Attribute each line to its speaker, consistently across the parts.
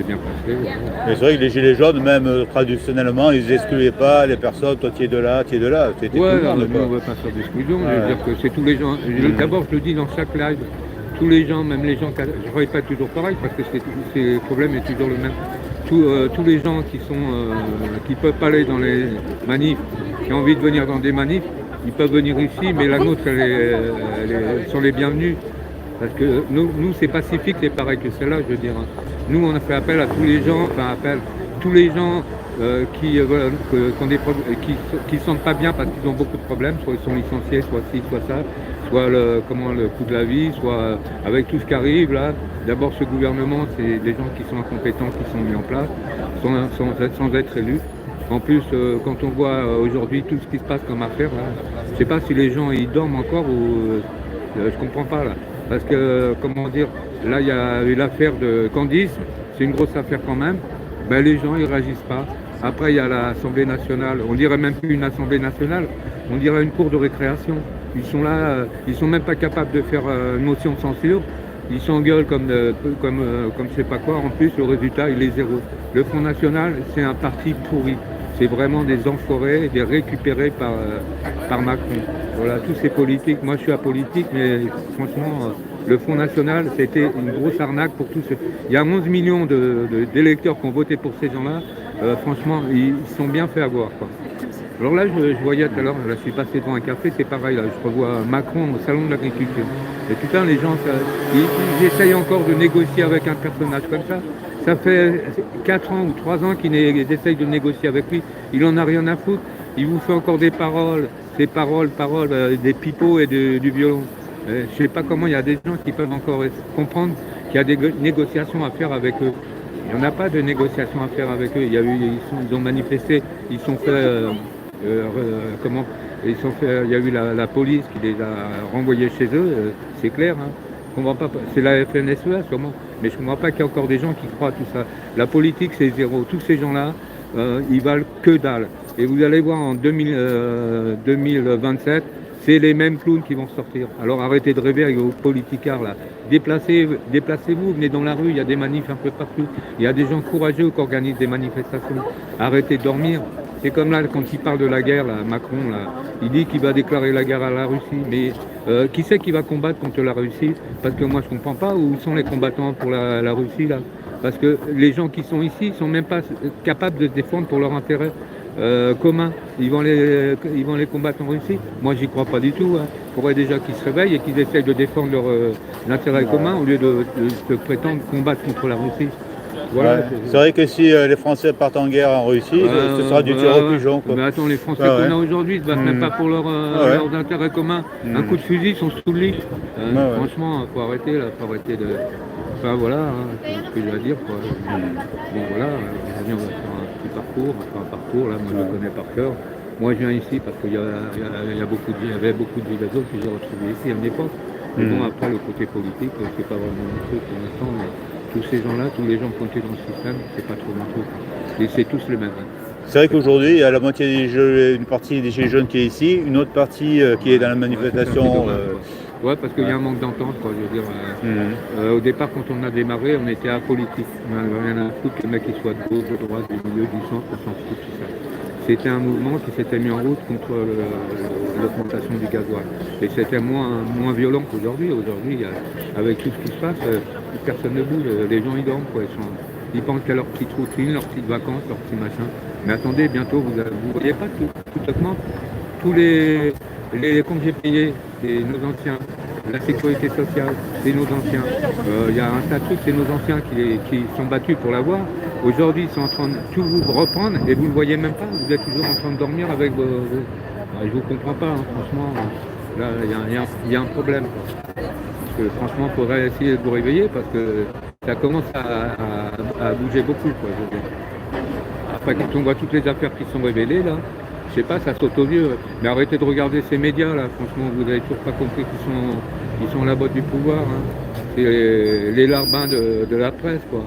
Speaker 1: s'est bien passé.
Speaker 2: Mais c'est vrai que les gilets jaunes, même traditionnellement, ils n'excluaient pas les personnes, toi tu es de là, tu es de là. C'était tout le monde,
Speaker 1: Nous
Speaker 2: quoi.
Speaker 1: on ne va pas faire d'exclusion, je veux
Speaker 2: Ouais.
Speaker 1: dire que c'est tous les gens. D'abord, je le dis dans chaque live, tous les gens, même les gens, je ne répète toujours pareil parce que le problème est toujours le même. Tous les gens qui peuvent pas aller dans les manifs, qui ont envie de venir dans des manifs, ils peuvent venir ici, mais la nôtre, sont les bienvenus. Parce que nous c'est pacifique, c'est pareil que celle-là, je veux dire. Nous, on a fait appel à tous les gens, tous les gens voilà, qui ont des qui ne sentent pas bien parce qu'ils ont beaucoup de problèmes, soit ils sont licenciés, soit ci, soit ça, soit le coût de la vie, soit avec tout ce qui arrive là. D'abord, ce gouvernement, c'est des gens qui sont incompétents, qui sont mis en place, sans être élus. En plus, quand on voit aujourd'hui tout ce qui se passe comme affaire, je ne sais pas si les gens ils dorment encore ou je comprends pas là. Parce que, comment dire, là il y a eu l'affaire de Candice, c'est une grosse affaire quand même. Ben, les gens ils réagissent pas. Après il y a l'Assemblée nationale, on dirait même plus une Assemblée nationale, on dirait une cour de récréation. Ils sont là, ils sont même pas capables de faire une motion de censure. Ils s'engueulent comme je sais pas quoi. En plus le résultat il est zéro. Le Front National c'est un parti pourri. C'est vraiment des enfoirés, des récupérés par Macron. Voilà, tous ces politiques. Moi, je suis apolitique, mais franchement, le Front National, c'était une grosse arnaque pour tous ceux. Il y a 11 millions d'électeurs qui ont voté pour ces gens-là. Franchement, ils sont bien fait avoir, quoi. Alors là, je voyais tout à l'heure, je suis passé devant un café, c'est pareil, là, je revois Macron au salon de l'agriculture. Et putain, les gens, ils essayent encore de négocier avec un personnage comme ça. Ça fait 4 ans ou 3 ans qu'ils essayent de négocier avec lui. Il en a rien à foutre. Il vous fait encore des paroles, des pipeaux et du violon. Je ne sais pas comment il y a des gens qui peuvent encore comprendre qu'il y a des négociations à faire avec eux. Il n'y en a pas de négociations à faire avec eux. Ils ont manifesté, ils sont fait... il y a eu la police qui les a renvoyés chez eux, c'est clair. Hein. Je comprends pas, c'est la FNSEA sûrement, mais je ne comprends pas qu'il y a encore des gens qui croient à tout ça. La politique c'est zéro. Tous ces gens-là, ils valent que dalle. Et vous allez voir en 2027, c'est les mêmes clowns qui vont sortir. Alors arrêtez de rêver avec vos politicards là. Déplacez-vous, venez dans la rue, il y a des manifs un peu partout. Il y a des gens courageux qui organisent des manifestations. Arrêtez de dormir. C'est comme là, quand il parle de la guerre, là, Macron, là, il dit qu'il va déclarer la guerre à la Russie. Mais qui c'est qui va combattre contre la Russie? Parce que moi, je ne comprends pas où sont les combattants pour la Russie, là. Parce que les gens qui sont ici ne sont même pas capables de se défendre pour leur intérêt commun. Ils vont les combattre en Russie. Moi, j'y crois pas du tout. Hein. Il faudrait déjà qu'ils se réveillent et qu'ils essayent de défendre leur intérêt commun au lieu de prétendre combattre contre la Russie. Voilà,
Speaker 2: ouais. C'est vrai que si les Français partent en guerre en Russie, ce sera du tir au pigeon. Quoi.
Speaker 1: Mais attends, les Français qu'on a aujourd'hui ne se battent même pas pour leurs intérêts communs. Un coup de fusil, ils sont sous le lit. Franchement, il faut arrêter là, faut arrêter de. Enfin voilà, hein, c'est ce que j'ai à dire. Quoi. Bon voilà, aujourd'hui on va faire un petit parcours, là, moi je le connais par cœur. Moi je viens ici parce qu'il y avait beaucoup de villageois que j'ai retrouvés ici à une époque. Mais bon, après le côté politique, c'est pas vraiment mon truc pour l'instant. Tous ces gens-là, tous les gens qui ont été dans le système, c'est pas trop mon truc. Et c'est tous les mêmes.
Speaker 2: C'est vrai qu'aujourd'hui, il y a la moitié une partie des Gilets jaunes qui est ici, une autre partie qui est dans la manifestation.
Speaker 1: Ouais, parce qu'il y a un manque d'entente, quoi. Je veux dire, au départ, quand on a démarré, on était apolitique. On n'avait rien à foutre que le mec il soit de gauche, de droite, du milieu, du centre, on s'en fout tout ça. C'était un mouvement qui s'était mis en route contre l'augmentation du gasoil. Et c'était moins violent qu'aujourd'hui. Aujourd'hui, avec tout ce qui se passe, personne ne bouge. Les gens, ils dorment, quoi. Ils pensent qu'à leur petite routine, leurs petites vacances, leurs petits machins. Mais attendez, bientôt, vous ne voyez pas tout augmente. Tous les congés payés, c'est nos anciens. La sécurité sociale, c'est nos anciens. Il y a un tas de trucs, c'est nos anciens qui sont battus pour l'avoir. Aujourd'hui, ils sont en train de tout vous reprendre et vous ne le voyez même pas. Vous êtes toujours en train de dormir avec vos... Je ne vous comprends pas, hein, franchement. Là, il y a un problème. Parce que franchement, il faudrait essayer de vous réveiller parce que ça commence à bouger beaucoup. Quoi, je veux dire. Après, quand on voit toutes les affaires qui sont révélées, là, je sais pas, ça saute aux yeux. Mais arrêtez de regarder ces médias, là. Franchement, vous n'avez toujours pas compris qu'ils sont à la botte du pouvoir. Hein. C'est les larbins de la presse, quoi.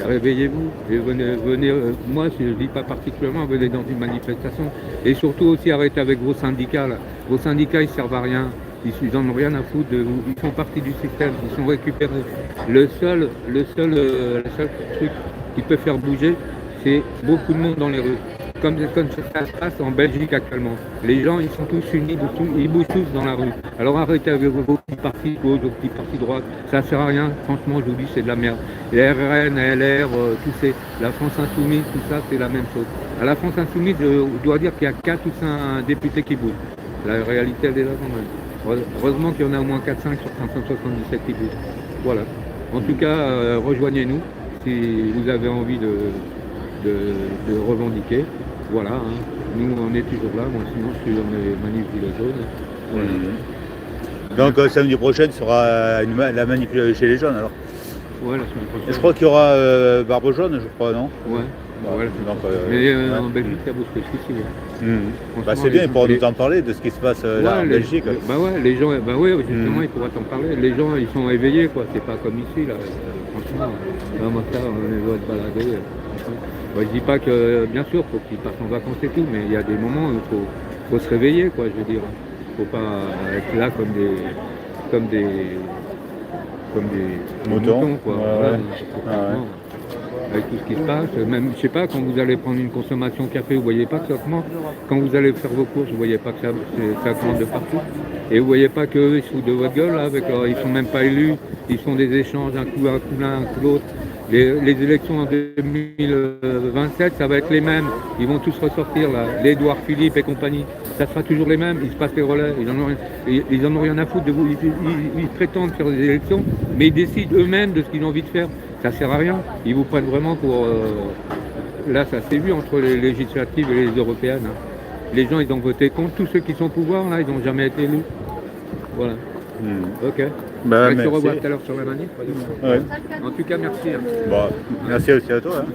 Speaker 1: Réveillez-vous et venez moi, je ne dis pas particulièrement, venez dans une manifestation. Et surtout aussi, arrêtez avec vos syndicats, là. Vos syndicats, ils ne servent à rien. Ils n'en ont rien à foutre de vous. Ils font partie du système. Ils sont récupérés. Le seul truc qui peut faire bouger, c'est beaucoup de monde dans les rues. Comme ça se passe en Belgique actuellement. Les gens, ils sont tous unis, ils bougent tous dans la rue. Alors arrêtez avec vos petits partis gauche, vos petits partis droite, ça ne sert à rien. Franchement, je vous dis, c'est de la merde. Les RN, LR, la France Insoumise, tout ça, c'est la même chose. À la France Insoumise, je dois dire qu'il y a 4 ou 5 députés qui bougent. La réalité, elle est là quand même. Heureusement qu'il y en a au moins 4-5 sur 577 qui bougent. Voilà. En tout cas, rejoignez-nous si vous avez envie de revendiquer. Voilà, hein. Nous on est toujours là, moi sinon je suis dans les manifs gilets jaunes. Voilà.
Speaker 2: Donc samedi prochain sera la manif chez les jeunes alors.
Speaker 1: Ouais, la semaine prochaine.
Speaker 2: Et je crois qu'il y aura Barbe Jaune, je crois, non?
Speaker 1: Ouais.
Speaker 2: Ouais,
Speaker 1: donc, mais en Belgique, il y a beaucoup de soucis.
Speaker 2: Bah, c'est bien pour nous en parler de ce qui se passe là en Belgique.
Speaker 1: Bah ouais, les gens, justement, ils pourraient t'en parler. Les gens, ils sont éveillés, quoi. C'est pas comme ici, là. Franchement, moi, ça, on les voit se balader. Bah, je dis pas que, bien sûr, faut qu'ils partent en vacances et tout, mais il y a des moments où il faut se réveiller, quoi, je veux dire. Faut pas être là comme des moutons, quoi. Voilà, avec tout ce qui se passe, même, je sais pas, quand vous allez prendre une consommation café, vous voyez pas que ça augmente. Quand vous allez faire vos courses, vous voyez pas que ça augmente de partout. Et vous voyez pas qu'eux, ils se foutent de votre gueule, là, ils sont même pas élus, ils font des échanges, un coup l'un, un coup l'autre. Les élections en 2027, ça va être les mêmes. Ils vont tous ressortir, là. L'Édouard Philippe et compagnie. Ça sera toujours les mêmes. Ils se passent les relais. Ils en ont rien à foutre de vous. Ils prétendent faire des élections, mais ils décident eux-mêmes de ce qu'ils ont envie de faire. Ça sert à rien. Ils vous prennent vraiment pour... Là, ça s'est vu entre les législatives et les européennes. Hein. Les gens, ils ont voté contre. Tous ceux qui sont au pouvoir, là, ils n'ont jamais été élus. Voilà. Ok.
Speaker 2: Bah,
Speaker 1: on se revoit tout à l'heure sur la manif. Ouais. En tout cas, merci. Hein.
Speaker 2: Bon, merci aussi à toi. Hein.